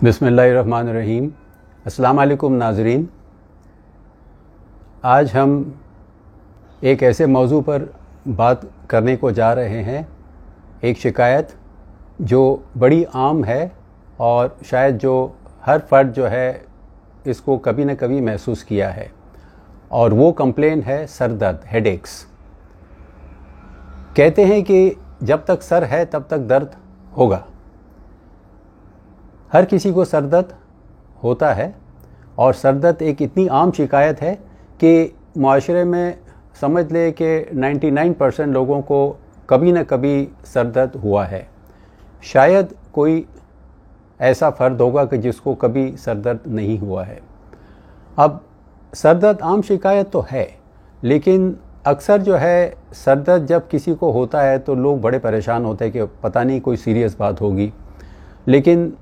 बिस्मिल्लाहिर्रहमानिर्रहीम। अस्सलाम वालेकुम नाज़रीन। आज हम एक ऐसे मौजू पर बात करने को जा रहे हैं, एक शिकायत जो बड़ी आम है और शायद जो हर फर्द जो है इसको कभी न कभी महसूस किया है, और वो कंप्लेन है सर दर्द, हेडेक्स। कहते हैं कि जब तक सर है तब तक दर्द होगा। हर किसी को सर दर्द होता है और सर दर्द एक इतनी आम शिकायत है कि माशरे में समझ ले कि 99% लोगों को कभी न कभी सर दर्द हुआ है। शायद कोई ऐसा फ़र्द होगा कि जिसको कभी सर दर्द नहीं हुआ है। अब सर दर्द आम शिकायत तो है, लेकिन अक्सर जो है सर दर्द जब किसी को होता है तो लोग बड़े परेशान होते हैं कि पता नहीं कोई सीरियस बात होगी। लेकिन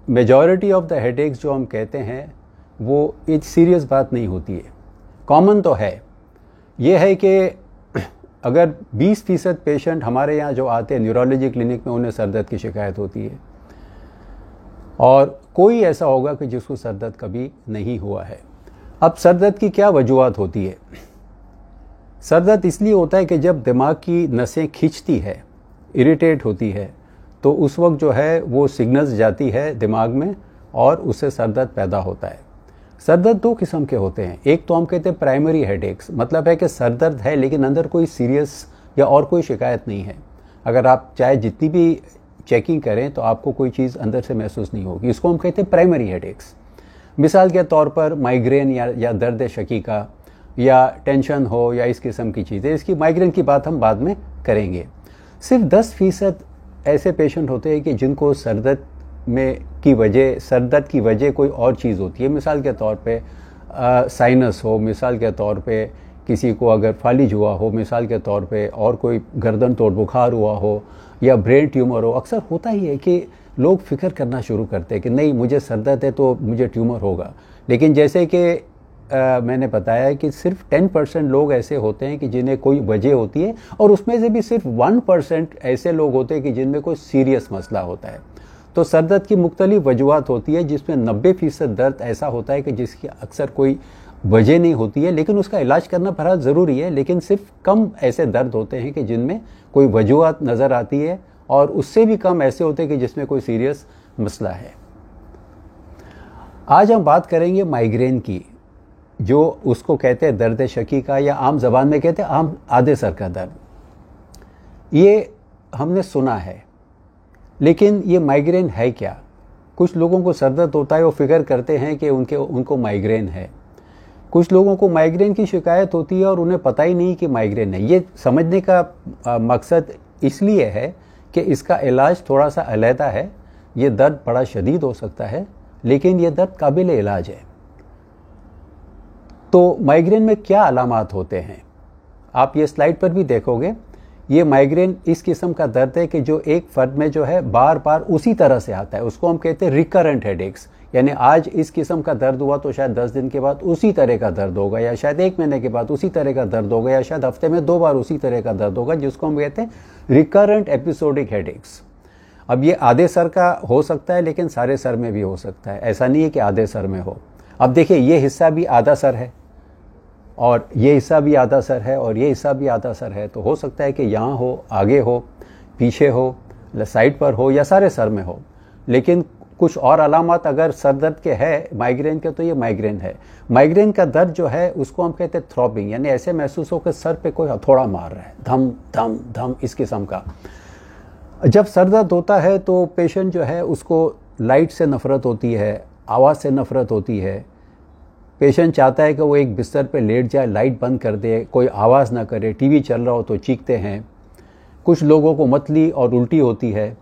मेजॉरिटी ऑफ द हेडेक्स जो हम कहते हैं वो एक सीरियस बात नहीं होती है। कॉमन तो है, ये है कि अगर 20% पेशेंट हमारे यहाँ जो आते हैं न्यूरोलॉजी क्लिनिक में, उन्हें सर दर्द की शिकायत होती है, और कोई ऐसा होगा कि जिसको सर दर्द कभी नहीं हुआ है। अब सर दर्द की क्या वजूहत होती है? सर दर्द इसलिए होता है कि जब दिमाग की नसें खिंचती है, इरिटेट होती है, तो उस वक्त जो है वो सिग्नल्स जाती है दिमाग में और उससे सर दर्द पैदा होता है। सर दर्द दो किस्म के होते हैं। एक तो हम कहते हैं प्राइमरी हेडेक्स, मतलब है कि सर दर्द है लेकिन अंदर कोई सीरियस या और कोई शिकायत नहीं है। अगर आप चाहे जितनी भी चेकिंग करें तो आपको कोई चीज़ अंदर से महसूस नहीं होगी। इसको हम कहते हैं प्राइमरी हेडेक्स। मिसाल के तौर पर माइग्रेन या दर्द शकी का, या टेंशन हो, या इस किस्म की चीज़ें। इसकी माइग्रेन की बात हम बाद में करेंगे। सिर्फ 10% ऐसे पेशेंट होते हैं कि जिनको सर दर्द की वजह कोई और चीज़ होती है। मिसाल के तौर पे साइनस हो, मिसाल के तौर पे किसी को अगर फालिज हुआ हो, मिसाल के तौर पे और कोई गर्दन तोड़ बुखार हुआ हो, या ब्रेन ट्यूमर हो। अक्सर होता ही है कि लोग फिक्र करना शुरू करते हैं कि नहीं, मुझे सर दर्द है तो मुझे ट्यूमर होगा। लेकिन जैसे कि मैंने बताया कि सिर्फ 10% लोग ऐसे होते हैं कि जिन्हें कोई वजह होती है, और उसमें से भी सिर्फ 1% ऐसे लोग होते हैं कि जिनमें कोई सीरियस मसला होता है। तो सर दर्द की मुख्तलिफ वजूहत होती है, जिसमें 90% दर्द ऐसा होता है कि जिसकी अक्सर कोई वजह नहीं होती है, लेकिन उसका इलाज करना बड़ा ज़रूरी है। लेकिन सिर्फ कम ऐसे दर्द होते हैं कि जिनमें कोई वजूहत नज़र आती है, और उससे भी कम ऐसे होते हैं कि जिसमें कोई सीरियस मसला है। आज हम बात करेंगे माइग्रेन की, जो उसको कहते हैं दर्द शकी का, या आम ज़बान में कहते हैं आम आधे सर का दर्द। ये हमने सुना है, लेकिन ये माइग्रेन है क्या? कुछ लोगों को सर दर्द होता है, वो फिक्र करते हैं कि उनको माइग्रेन है। कुछ लोगों को माइग्रेन की शिकायत होती है और उन्हें पता ही नहीं कि माइग्रेन है। ये समझने का मकसद इसलिए है कि इसका इलाज थोड़ा सा अलहदा है। ये दर्द बड़ा शदीद हो सकता है, लेकिन ये दर्द काबिल इलाज है। तो माइग्रेन में क्या अलामात होते हैं, आप ये स्लाइड पर भी देखोगे। ये माइग्रेन इस किस्म का दर्द है कि जो एक फर्द में जो है बार बार उसी तरह से आता है। उसको हम कहते हैं रिकरेंट हेडेक्स। यानी आज इस किस्म का दर्द हुआ तो शायद 10 दिन के बाद उसी तरह का दर्द होगा, या शायद 1 महीने के बाद उसी तरह का दर्द होगा, या शायद हफ्ते में 2 बार उसी तरह का दर्द होगा, जिसको हम कहते हैं रिकरेंट एपिसोडिक हेडेक्स। अब ये आधे सर का हो सकता है, लेकिन सारे सर में भी हो सकता है। ऐसा नहीं है कि आधे सर में हो। अब देखिए, ये हिस्सा भी आधा सर है, और ये हिस्सा भी आधा सर है, और ये हिस्सा भी आधा सर है। तो हो सकता है कि यहाँ हो, आगे हो, पीछे हो, साइड पर हो, या सारे सर में हो। लेकिन कुछ और अलामत अगर सर दर्द के है माइग्रेन के, तो ये माइग्रेन है। माइग्रेन का दर्द जो है उसको हम कहते हैं थ्रॉबिंग, यानी ऐसे महसूस हो कि सर पे कोई हथौड़ा मार रहा है, धम धम धम, इस किस्म का। जब सर दर्द होता है तो पेशेंट जो है उसको लाइट से नफरत होती है, आवाज़ से नफरत होती है। पेशेंट चाहता है कि वो एक बिस्तर पे लेट जाए, लाइट बंद कर दे, कोई आवाज़ ना करे। टीवी चल रहा हो तो चीखते हैं। कुछ लोगों को मतली और उल्टी होती है।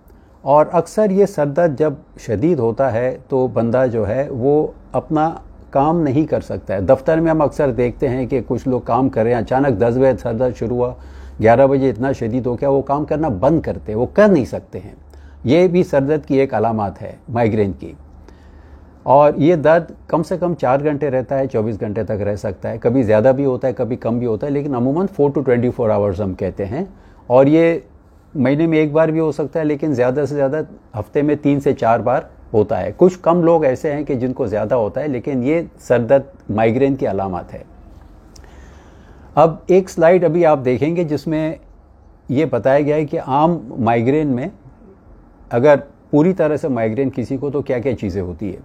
और अक्सर ये सर दर्द जब शदीद होता है तो बंदा जो है वो अपना काम नहीं कर सकता है। दफ्तर में हम अक्सर देखते हैं कि कुछ लोग काम कर रहे हैं, अचानक 10 बजे सर दर्द शुरू हुआ, 11 बजे इतना शदीद हो गया, वो काम करना बंद करते, वो कर नहीं सकते हैं। ये भी सर दर्द की एक अलामत है माइग्रेन की। और ये दर्द कम से कम 4 घंटे रहता है, 24 घंटे तक रह सकता है। कभी ज़्यादा भी होता है, कभी कम भी होता है, लेकिन अमूमन 4 to 24 आवर्स हम कहते हैं। और ये महीने में 1 बार भी हो सकता है, लेकिन ज़्यादा से ज़्यादा हफ्ते में 3 से 4 बार होता है। कुछ कम लोग ऐसे हैं कि जिनको ज़्यादा होता है, लेकिन ये सर दर्द माइग्रेन की अलामत है। अब एक स्लाइड अभी आप देखेंगे जिसमें ये बताया गया है कि आम माइग्रेन में अगर पूरी तरह से माइग्रेन किसी को तो क्या क्या चीज़ें होती है।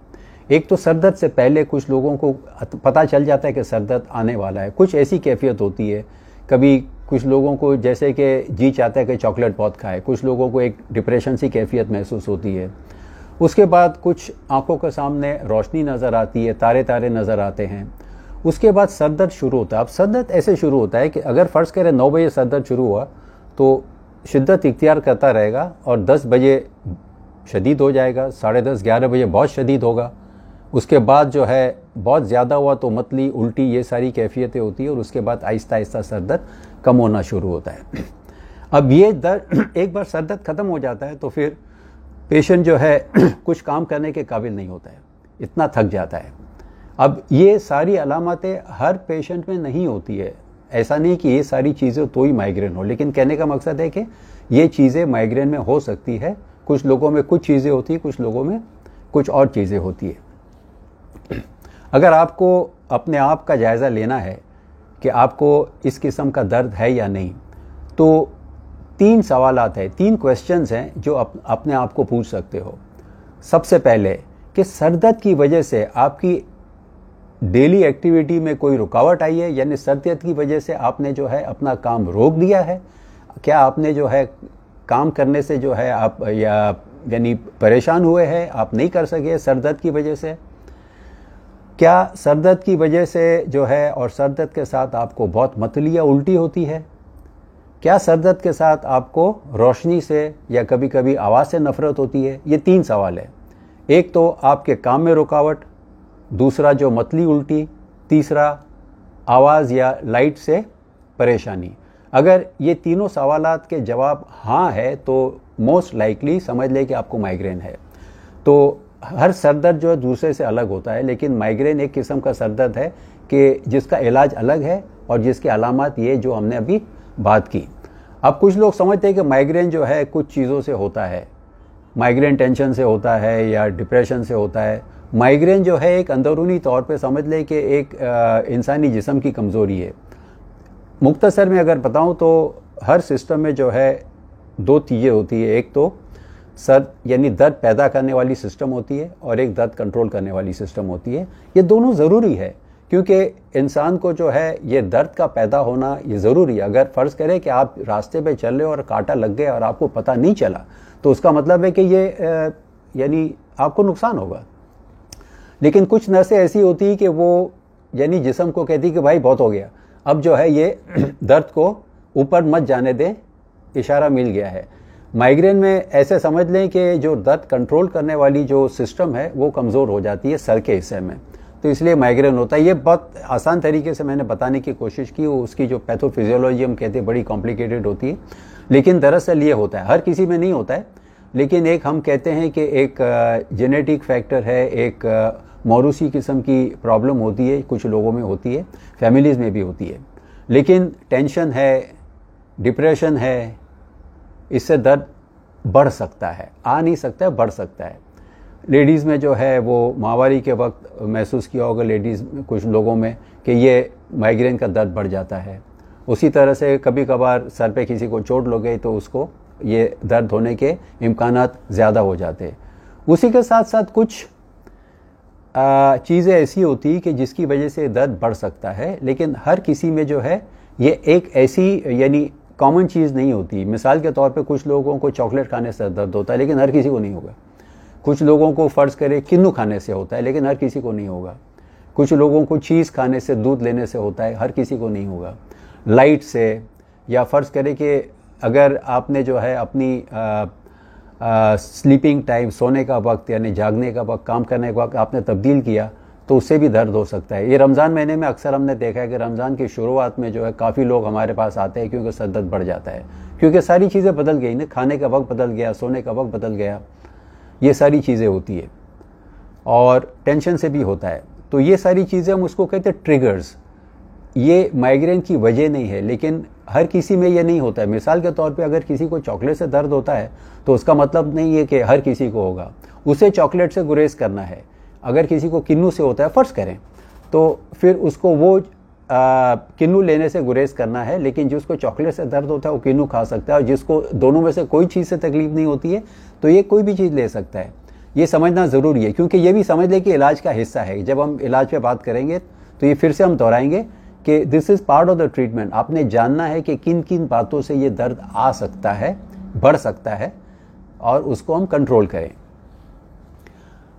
एक तो सर दर्द से पहले कुछ लोगों को पता चल जाता है कि सर दर्द आने वाला है। कुछ ऐसी कैफियत होती है, कभी कुछ लोगों को जैसे कि जी चाहता है कि चॉकलेट बहुत खाए, कुछ लोगों को एक डिप्रेशन सी कैफियत महसूस होती है। उसके बाद कुछ आंखों के सामने रोशनी नज़र आती है, तारे तारे नज़र आते हैं। उसके बाद सर दर्द शुरू होता है। अब सर दर्द ऐसे शुरू होता है कि अगर फ़र्ज़ करें 9 बजे सर दर्द शुरू हुआ तो शिद्दत इख्तियार करता रहेगा और 10 बजे शदीद हो जाएगा, 10:30 11 बजे बहुत शदीद होगा। उसके बाद जो है बहुत ज़्यादा हुआ तो मतली, उल्टी, ये सारी कैफियतें होती है और उसके बाद आहिस्ता आहिस्ता सर दर्द कम होना शुरू होता है। अब ये दर्द एक बार सर दर्द ख़त्म हो जाता है तो फिर पेशेंट जो है कुछ काम करने के काबिल नहीं होता है, इतना थक जाता है। अब ये सारी अलामतें हर पेशेंट में नहीं होती है, ऐसा नहीं कि ये सारी चीज़ें तो ही माइग्रेन हो, लेकिन कहने का मकसद है कि ये चीज़ें माइग्रेन में हो सकती है। कुछ लोगों में कुछ चीज़ें होती है, कुछ लोगों में कुछ और चीज़ें होती है। अगर आपको अपने आप का जायज़ा लेना है कि आपको इस किस्म का दर्द है या नहीं, तो 3 सवालात हैं, 3 क्वेश्चंस हैं जो अपने आप को पूछ सकते हो। सबसे पहले कि सर दर्द की वजह से आपकी डेली एक्टिविटी में कोई रुकावट आई है, यानी सर दर्द की वजह से आपने जो है अपना काम रोक दिया है। क्या आपने जो है काम करने से जो है आप यानी परेशान हुए हैं, आप नहीं कर सके सर दर्द की वजह से। क्या सर दर्द की वजह से जो है और सर दर्द के साथ आपको बहुत मतली या उल्टी होती है। क्या सर दर्द के साथ आपको रोशनी से या कभी कभी आवाज़ से नफरत होती है। ये 3 सवाल है। एक तो आपके काम में रुकावट, दूसरा जो मतली उल्टी, तीसरा आवाज़ या लाइट से परेशानी। अगर ये तीनों सवालात के जवाब हाँ है तो मोस्ट लाइकली समझ ले कि आपको माइग्रेन है। तो हर सर दर्द जो है दूसरे से अलग होता है, लेकिन माइग्रेन एक किस्म का सर दर्द है कि जिसका इलाज अलग है और जिसकी अलामत ये जो हमने अभी बात की। अब कुछ लोग समझते हैं कि माइग्रेन जो है कुछ चीज़ों से होता है, माइग्रेन टेंशन से होता है या डिप्रेशन से होता है। माइग्रेन जो है एक अंदरूनी तौर पे समझ ले कि एक इंसानी जिस्म की कमज़ोरी है। मुख्तसर में अगर बताऊं तो हर सिस्टम में जो है 2 चीज़ें होती है। एक तो सर यानी दर्द पैदा करने वाली सिस्टम होती है और एक दर्द कंट्रोल करने वाली सिस्टम होती है। ये दोनों ज़रूरी है क्योंकि इंसान को जो है ये दर्द का पैदा होना ये ज़रूरी है। अगर फ़र्ज़ करें कि आप रास्ते पे चल रहे हो और कांटा लग गया और आपको पता नहीं चला तो उसका मतलब है कि ये यानी आपको नुकसान होगा। लेकिन कुछ नसें ऐसी होती है कि वो यानी जिस्म को कहती कि भाई बहुत हो गया, अब जो है ये दर्द को ऊपर मत जाने दें, इशारा मिल गया है। माइग्रेन में ऐसे समझ लें कि जो दर्द कंट्रोल करने वाली जो सिस्टम है वो कमज़ोर हो जाती है सर के हिस्से में, तो इसलिए माइग्रेन होता है। ये बहुत आसान तरीके से मैंने बताने की कोशिश की। उसकी जो पैथोफिजियोलॉजी हम कहते हैं बड़ी कॉम्प्लिकेटेड होती है, लेकिन दरअसल ये होता है। हर किसी में नहीं होता है, लेकिन एक हम कहते हैं कि एक जेनेटिक फैक्टर है, एक मौरूसी किस्म की प्रॉब्लम होती है, कुछ लोगों में होती है, फैमिलीज़ में भी होती है। लेकिन टेंशन है, डिप्रेशन है, इससे दर्द बढ़ सकता है, आ नहीं सकता है, बढ़ सकता है। लेडीज़ में जो है वो माहवारी के वक्त महसूस किया होगा लेडीज़ कुछ लोगों में कि ये माइग्रेन का दर्द बढ़ जाता है। उसी तरह से कभी कभार सर पे किसी को चोट लग गई तो उसको ये दर्द होने के इम्कानात ज़्यादा हो जाते हैं। उसी के साथ साथ कुछ चीज़ें ऐसी होती कि जिसकी वजह से दर्द बढ़ सकता है, लेकिन हर किसी में जो है ये एक ऐसी यानी कॉमन चीज़ नहीं होती। मिसाल के तौर पे कुछ लोगों को चॉकलेट खाने से दर्द होता है, लेकिन हर किसी को नहीं होगा। कुछ लोगों को फ़र्ज़ करें किन्नू खाने से होता है, लेकिन हर किसी को नहीं होगा। कुछ लोगों को चीज़ खाने से, दूध लेने से होता है, हर किसी को नहीं होगा। लाइट से, या फ़र्ज़ करें कि अगर आपने जो है अपनी स्लीपिंग टाइम, सोने का वक्त यानी जागने का वक्त, काम करने का वक्त आपने तब्दील किया तो उससे भी दर्द हो सकता है। ये रमज़ान महीने में अक्सर हमने देखा है कि रमज़ान की शुरुआत में जो है काफ़ी लोग हमारे पास आते हैं क्योंकि सर दर्द बढ़ जाता है, क्योंकि सारी चीज़ें बदल गई ना, खाने का वक्त बदल गया, सोने का वक्त बदल गया, ये सारी चीज़ें होती है। और टेंशन से भी होता है। तो ये सारी चीज़ें हम उसको कहते हैं ट्रिगर्स। ये माइग्रेन की वजह नहीं है, लेकिन हर किसी में ये नहीं होता है। मिसाल के तौर पे अगर किसी को चॉकलेट से दर्द होता है तो उसका मतलब नहीं है कि हर किसी को होगा। उसे चॉकलेट से गुरेज करना है। अगर किसी को किन्नू से होता है, फर्ज करें, तो फिर उसको वो किन्नू लेने से गुरेज करना है। लेकिन जिसको चॉकलेट से दर्द होता है वो किन्नू खा सकता है, और जिसको दोनों में से कोई चीज़ से तकलीफ नहीं होती है तो ये कोई भी चीज़ ले सकता है। ये समझना ज़रूरी है, क्योंकि ये भी समझ ले कि इलाज का हिस्सा है। जब हम इलाज पे बात करेंगे तो ये फिर से हम दोहराएंगे कि this is part of the treatment. आपने जानना है कि किन किन बातों से ये दर्द आ सकता है, बढ़ सकता है, और उसको हम कंट्रोल करें।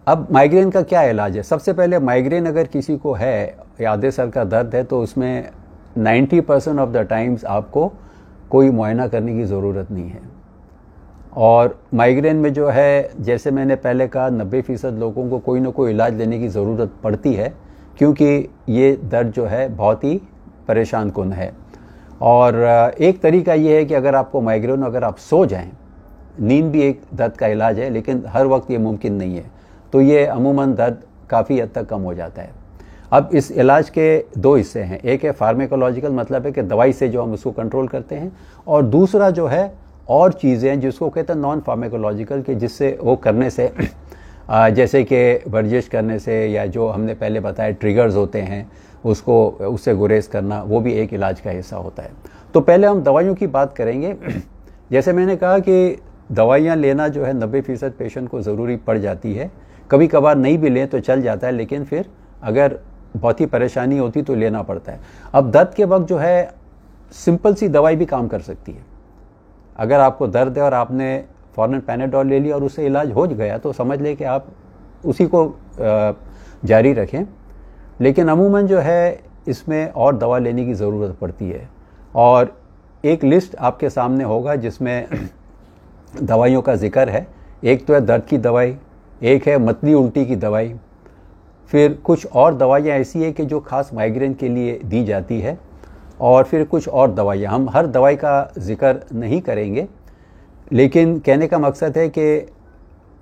अब माइग्रेन का क्या इलाज है? सबसे पहले माइग्रेन अगर किसी को है या आधे सर का दर्द है तो उसमें 90% ऑफ द टाइम्स आपको कोई मुआयना करने की ज़रूरत नहीं है। और माइग्रेन में जो है, जैसे मैंने पहले कहा, 90% लोगों को कोई ना कोई इलाज लेने की ज़रूरत पड़ती है, क्योंकि ये दर्द जो है बहुत ही परेशान कुन है। और एक तरीका ये है कि अगर आपको माइग्रेन, अगर आप सो जाएं, नींद भी एक दर्द का इलाज है, लेकिन हर वक्त ये मुमकिन नहीं है, तो ये अमूमन दर्द काफ़ी हद तक कम हो जाता है। अब इस इलाज के दो हिस्से हैं, एक है फार्मेकोलॉजिकल, मतलब है कि दवाई से जो हम उसको कंट्रोल करते हैं, और दूसरा जो है और चीज़ें हैं जिसको कहते हैं नॉन फार्मेकोलॉजिकल, के जिससे वो करने से जैसे कि वर्जिश करने से, या जो हमने पहले बताया ट्रिगर्स होते हैं उसको, उससे गुरेज करना, वो भी एक इलाज का हिस्सा होता है। तो पहले हम दवाइयों की बात करेंगे। जैसे मैंने कहा कि दवाइयाँ लेना जो है 90% पेशेंट को ज़रूरी पड़ जाती है। कभी कभार नहीं भी लें तो चल जाता है, लेकिन फिर अगर बहुत ही परेशानी होती तो लेना पड़ता है। अब दर्द के वक्त जो है सिंपल सी दवाई भी काम कर सकती है। अगर आपको दर्द है और आपने फ़ौरन पैनाडोल ले लिया और उससे इलाज हो गया तो समझ लें कि आप उसी को जारी रखें। लेकिन अमूमन जो है इसमें और दवा लेने की ज़रूरत पड़ती है, और एक लिस्ट आपके सामने होगा जिसमें दवाइयों का जिक्र है। एक तो है दर्द की दवाई, एक है मतली उल्टी की दवाई, फिर कुछ और दवाइयाँ ऐसी है कि जो खास माइग्रेन के लिए दी जाती है, और फिर कुछ और दवाइयाँ। हम हर दवाई का जिक्र नहीं करेंगे, लेकिन कहने का मकसद है कि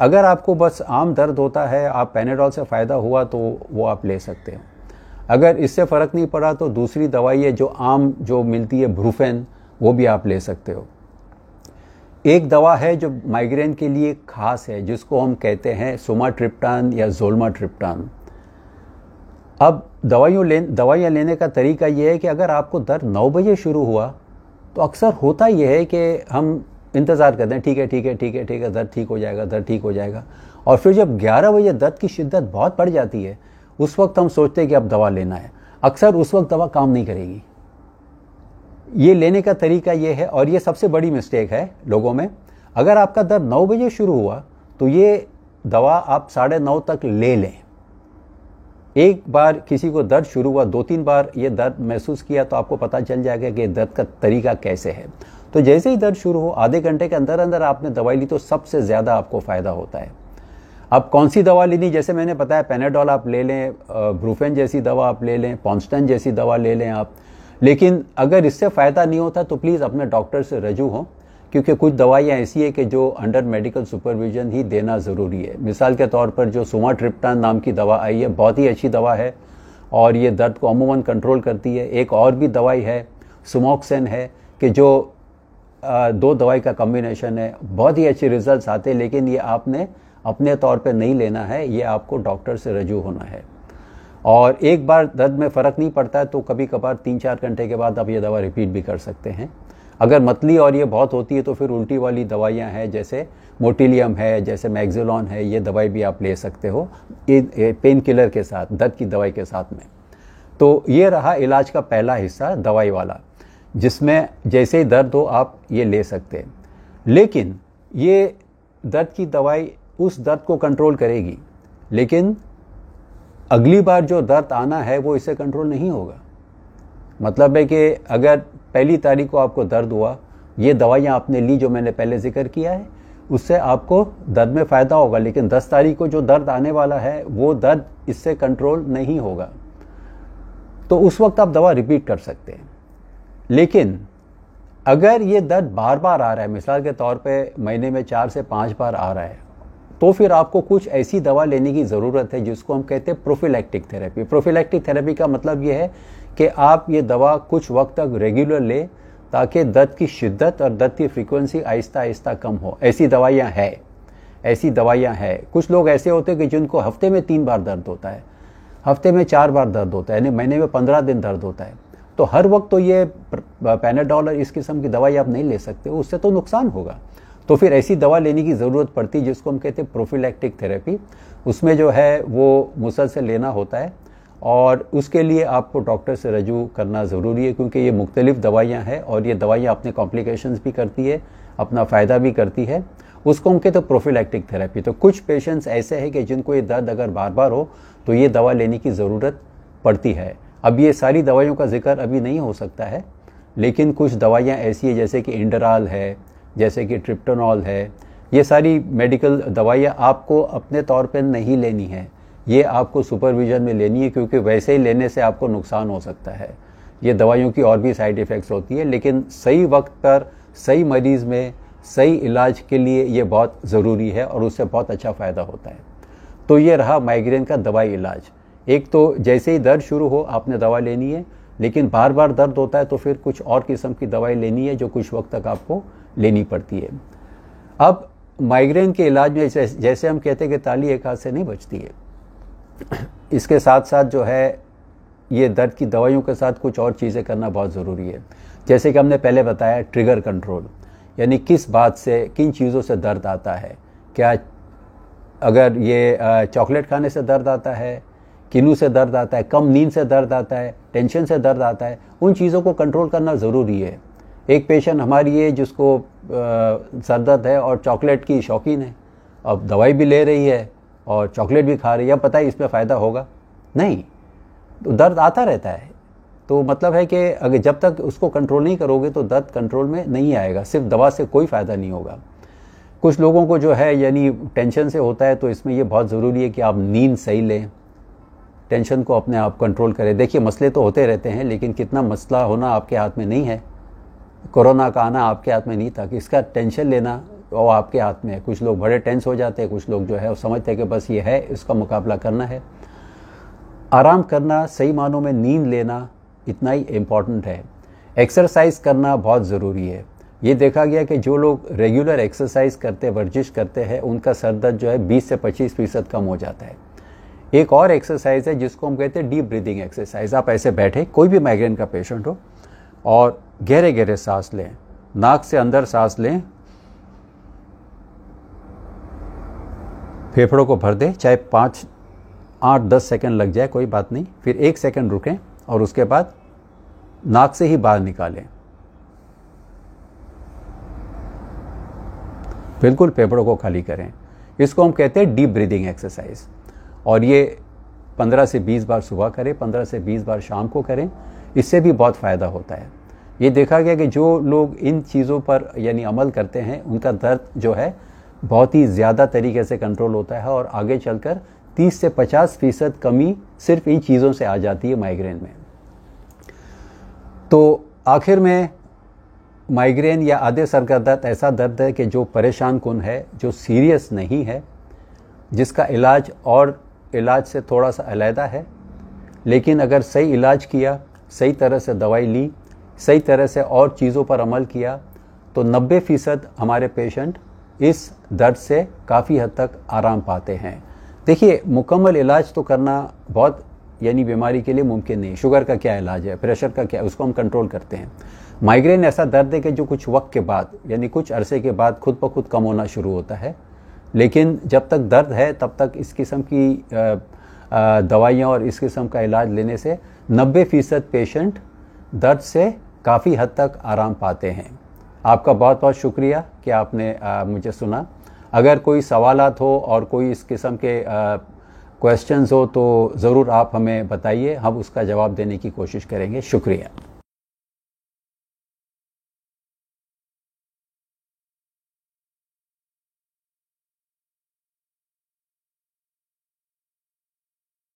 अगर आपको बस आम दर्द होता है, आप पैनाडोल से फ़ायदा हुआ तो वो आप ले सकते हो। अगर इससे फ़र्क नहीं पड़ा तो दूसरी दवाई है जो आम जो मिलती है, ब्रूफेन, वो भी आप ले सकते हो। एक दवा है जो माइग्रेन के लिए खास है, जिसको हम कहते हैं सुमाट्रिप्टान या ज़ोल्माट्रिप्टान। अब दवाइयाँ लेने का तरीका ये है कि अगर आपको दर्द 9 बजे शुरू हुआ तो अक्सर होता ये है कि हम इंतज़ार करते हैं, ठीक है ठीक है ठीक है ठीक है, दर्द ठीक हो जाएगा, दर्द ठीक हो जाएगा। और फिर जब 11 बजे दर्द की शिद्दत बहुत बढ़ जाती है, उस वक्त हम सोचते हैं कि अब दवा लेना है। अक्सर उस वक्त दवा काम नहीं करेगी। ये लेने का तरीका ये है, और ये सबसे बड़ी मिस्टेक है लोगों में। अगर आपका दर्द 9 बजे शुरू हुआ तो ये दवा आप 9:30 तक ले लें। एक बार किसी को दर्द शुरू हुआ, 2-3 बार ये दर्द महसूस किया तो आपको पता चल जाएगा कि दर्द का तरीका कैसे है। तो जैसे ही दर्द शुरू हो, आधे घंटे के अंदर अंदर आपने दवाई ली तो सबसे ज़्यादा आपको फ़ायदा होता है। अब कौन सी दवा लेनी, जैसे मैंने बताया, पैनाडोल आप ले लें, ब्रूफेन जैसी दवा आप ले लें, पॉन्स्टन जैसी दवा ले लें आप। लेकिन अगर इससे फ़ायदा नहीं होता तो प्लीज़ अपने डॉक्टर से रजू हों, क्योंकि कुछ दवाइयाँ ऐसी है कि जो अंडर मेडिकल सुपरविजन ही देना ज़रूरी है। मिसाल के तौर पर जो सुमाट्रिप्टान नाम की दवा आई है, बहुत ही अच्छी दवा है और ये दर्द को अमूमन कंट्रोल करती है। एक और भी दवाई है सुमोक्सेन है, कि जो 2 दवाई का कॉम्बिनेशन है, बहुत ही अच्छे रिजल्ट्स आते हैं। लेकिन ये आपने अपने तौर पे नहीं लेना है, ये आपको डॉक्टर से रजू होना है। और एक बार दर्द में फ़र्क नहीं पड़ता है तो कभी कभार 3-4 घंटे के बाद आप ये दवा रिपीट भी कर सकते हैं। अगर मतली और ये बहुत होती है तो फिर उल्टी वाली दवाइयाँ हैं, जैसे मोटिलियम है, जैसे मैक्सिलोन है, ये दवाई भी आप ले सकते हो पेन किलर के साथ, दर्द की दवाई के साथ में। तो ये रहा इलाज का पहला हिस्सा, दवाई वाला, जिसमें जैसे ही दर्द हो आप ये ले सकते हैं। लेकिन ये दर्द की दवाई उस दर्द को कंट्रोल करेगी, लेकिन अगली बार जो दर्द आना है वो इससे कंट्रोल नहीं होगा। मतलब है कि अगर पहली तारीख को आपको दर्द हुआ, ये दवाइयाँ आपने ली जो मैंने पहले जिक्र किया है, उससे आपको दर्द में फ़ायदा होगा, लेकिन 10 तारीख को जो दर्द आने वाला है वो दर्द इससे कंट्रोल नहीं होगा। तो उस वक्त आप दवा रिपीट कर सकते हैं। लेकिन अगर ये दर्द बार बार आ रहा है, मिसाल के तौर पे महीने में 4 से 5 बार आ रहा है, तो फिर आपको कुछ ऐसी दवा लेने की ज़रूरत है जिसको हम कहते हैं प्रोफिलैक्टिक थेरेपी। प्रोफिलैक्टिक थेरेपी का मतलब ये है कि आप ये दवा कुछ वक्त तक रेगुलर लें ताकि दर्द की शिद्दत और दर्द की फ्रीक्वेंसी आहिस्ता आहिस्ता कम हो। ऐसी दवाइयाँ हैं, ऐसी दवाइयाँ हैं। कुछ लोग ऐसे होते हैं कि जिनको हफ्ते में 3 बार दर्द होता है, हफ्ते में 4 बार दर्द होता है, यानी महीने में 15 दिन दर्द होता है। तो हर वक्त तो ये पैनाडोल और इस किस्म की दवाई आप नहीं ले सकते, उससे तो नुकसान होगा। तो फिर ऐसी दवा लेने की ज़रूरत पड़ती है जिसको हम कहते हैं प्रोफिलैक्टिक थेरेपी। उसमें जो है वो मुसलसल लेना होता है और उसके लिए आपको डॉक्टर से रजू करना ज़रूरी है, क्योंकि ये मुख्तलिफ दवाइयाँ हैं और ये दवाइयाँ अपने कॉम्प्लिकेशंस भी करती है, अपना फ़ायदा भी करती है। उसको हम कहते हैं प्रोफिलैक्टिक थेरेपी। तो कुछ पेशेंट्स ऐसे हैं कि जिनको ये दर्द अगर बार बार हो तो ये दवा लेने की ज़रूरत पड़ती है। अब ये सारी दवाइयों का जिक्र अभी नहीं हो सकता है, लेकिन कुछ दवाइयाँ ऐसी है जैसे कि इंडराल है, जैसे कि ट्रिप्टोनॉल है। ये सारी मेडिकल दवाइयाँ आपको अपने तौर पर नहीं लेनी है, ये आपको सुपरविजन में लेनी है, क्योंकि वैसे ही लेने से आपको नुकसान हो सकता है। ये दवाइयों की और भी साइड इफ़ेक्ट्स होती है, लेकिन सही वक्त पर सही मरीज़ में सही इलाज के लिए ये बहुत ज़रूरी है और उससे बहुत अच्छा फ़ायदा होता है। तो ये रहा माइग्रेन का दवाई इलाज। एक तो जैसे ही दर्द शुरू हो आपने दवा लेनी है, लेकिन बार बार दर्द होता है तो फिर कुछ और किस्म की दवाई लेनी है जो कुछ वक्त तक आपको लेनी पड़ती है। अब माइग्रेन के इलाज में जैसे हम कहते हैं कि ताली एक हाथ से नहीं बजती है, इसके साथ साथ जो है ये दर्द की दवाइयों के साथ कुछ और चीज़ें करना बहुत ज़रूरी है। जैसे कि हमने पहले बताया ट्रिगर कंट्रोल, यानी किस बात से किन चीज़ों से दर्द आता है। क्या अगर ये चॉकलेट खाने से दर्द आता है, किन्नू से दर्द आता है, कम नींद से दर्द आता है, टेंशन से दर्द आता है, उन चीज़ों को कंट्रोल करना ज़रूरी है। एक पेशेंट हमारी है जिसको सर दर्द है और चॉकलेट की शौकीन है, अब दवाई भी ले रही है और चॉकलेट भी खा रही है, अब पता है इसमें फ़ायदा होगा नहीं, तो दर्द आता रहता है। तो मतलब है कि अगर जब तक उसको कंट्रोल नहीं करोगे तो दर्द कंट्रोल में नहीं आएगा, सिर्फ दवा से कोई फ़ायदा नहीं होगा। कुछ लोगों को जो है यानी टेंशन से होता है, तो इसमें ये बहुत ज़रूरी है कि आप नींद सही लें, टेंशन को अपने आप कंट्रोल करें। देखिए मसले तो होते रहते हैं, लेकिन कितना मसला होना आपके हाथ में नहीं है। कोरोना का आना आपके हाथ में नहीं था कि इसका टेंशन लेना वो आपके हाथ में है। कुछ लोग बड़े टेंस हो जाते हैं, कुछ लोग जो है वो समझते हैं कि बस ये है, इसका मुकाबला करना है। आराम करना, सही मानों में नींद लेना इतना ही इम्पॉर्टेंट है। एक्सरसाइज करना बहुत ज़रूरी है। ये देखा गया कि जो लोग रेगुलर एक्सरसाइज करते, वर्जिश करते हैं, उनका सर दर्द जो है 20 से 25% कम हो जाता है। एक और एक्सरसाइज है जिसको हम कहते हैं डीप ब्रीदिंग एक्सरसाइज। आप ऐसे बैठे, कोई भी माइग्रेन का पेशेंट हो, और गहरे गहरे सांस लें, नाक से अंदर सांस लें, फेफड़ों को भर दें, चाहे 5, 8, 10 सेकंड लग जाए कोई बात नहीं, फिर 1 सेकंड रुकें और उसके बाद नाक से ही बाहर निकालें, बिल्कुल फेफड़ों को खाली करें। इसको हम कहते हैं डीप ब्रीदिंग एक्सरसाइज, और ये 15 से 20 बार सुबह करें, 15 से 20 बार शाम को करें, इससे भी बहुत फ़ायदा होता है। ये देखा गया कि जो लोग इन चीज़ों पर यानी अमल करते हैं, उनका दर्द जो है बहुत ही ज़्यादा तरीके से कंट्रोल होता है और आगे चलकर 30 से 50% कमी सिर्फ इन चीज़ों से आ जाती है माइग्रेन में। तो आखिर में माइग्रेन या आधे सर का दर्द ऐसा दर्द है कि जो परेशान कुन है, जो सीरियस नहीं है, जिसका इलाज और इलाज से थोड़ा सा अलहदा है, लेकिन अगर सही इलाज किया, सही तरह से दवाई ली, सही तरह से और चीज़ों पर अमल किया, तो 90% हमारे पेशेंट इस दर्द से काफ़ी हद तक आराम पाते हैं। देखिए मुकम्मल इलाज तो करना बहुत यानी बीमारी के लिए मुमकिन नहीं। शुगर का क्या इलाज है, प्रेशर का क्या, उसको हम कंट्रोल करते हैं। माइग्रेन ऐसा दर्द है कि जो कुछ वक्त के बाद यानी कुछ अरसे के बाद खुद ब खुद कम होना शुरू होता है, लेकिन जब तक दर्द है तब तक इस किस्म की दवाइयाँ और इस किस्म का इलाज लेने से 90% पेशेंट दर्द से काफ़ी हद तक आराम पाते हैं। आपका बहुत बहुत शुक्रिया कि आपने मुझे सुना। अगर कोई सवालात हो और कोई इस किस्म के क्वेश्चंस हो तो ज़रूर आप हमें बताइए, हम उसका जवाब देने की कोशिश करेंगे। शुक्रिया।